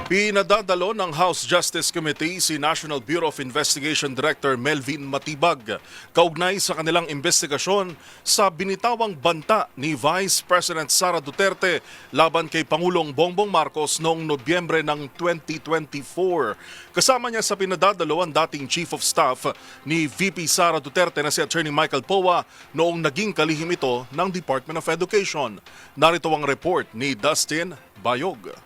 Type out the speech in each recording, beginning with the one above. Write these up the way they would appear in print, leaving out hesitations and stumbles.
Pinadadalo ng House Justice Committee si National Bureau of Investigation Director Melvin Matibag kaugnay sa kanilang investigasyon sa binitawang banta ni Vice President Sara Duterte laban kay Pangulong Bongbong Marcos noong Nobyembre ng 2024. Kasama niya sa pinadadalo ang dating Chief of Staff ni VP Sara Duterte na si Attorney Michael Poa noong naging kalihim ito ng Department of Education. Narito ang report ni Dustin Bayog.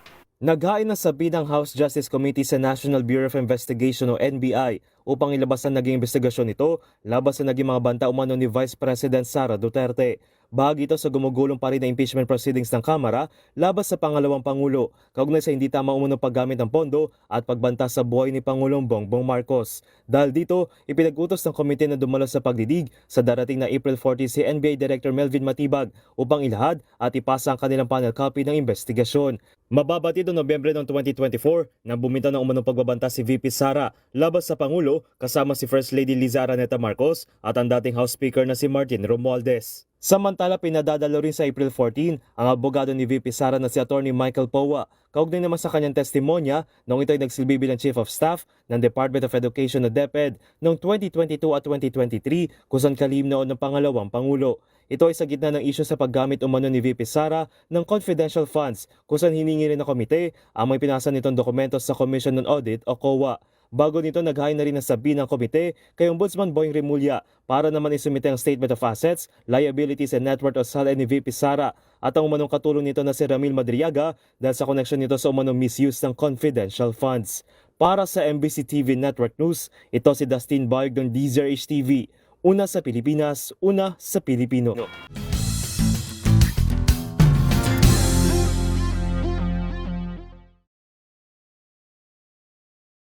Naghain na sabi ng House Justice Committee sa National Bureau of Investigation o NBI upang ilabas ang naging investigasyon nito laban sa naging mga banta umano ni Vice President Sara Duterte. Bahagi ito sa gumugulong pa rin na impeachment proceedings ng Kamara laban sa pangalawang Pangulo, kaugnay sa hindi tama umunong paggamit ng pondo at pagbanta sa buhay ni Pangulong Bongbong Marcos. Dahil dito, ipinag-utos ng komite na dumalo sa pagdidig sa darating na April 40 si NBI Director Melvin Matibag upang ilahad at ipasa ang kanilang panel copy ng investigasyon. Mababatid noong Nobyembre ng 2024 nang bumitaw ng umunong pagbabanta si VP Sara laban sa Pangulo kasama si First Lady Liza Araneta Marcos at ang dating House Speaker na si Martin Romualdez. Samantala, pinadadalo rin sa April 14 ang abogado ni VP Sara na si Attorney Michael Poa. Kaugnay naman sa kanyang testimonya noong ito ay nagsilbi bilang Chief of Staff ng Department of Education o DepEd noong 2022 at 2023 kung saan kalihim noon ng pangalawang Pangulo. Ito ay sa gitna ng isyu sa paggamit umano ni VP Sara ng confidential funds kung saan hiningi rin ng komite ang may pinasa nitong dokumento sa Commission on Audit o COA. Bago nito, naghain na rin ang sabi ng komite kay Ombudsman Boying Remulla para naman isumite ang Statement of Assets, Liabilities and Net Worth o SALN ni VP Sara at ang umanong katulong nito na si Ramil Madriaga dahil sa koneksyon nito sa umanong misuse ng confidential funds. Para sa MBC TV Network News, ito si Dustin Bayog ng DZRH TV. Una sa Pilipinas, una sa Pilipino.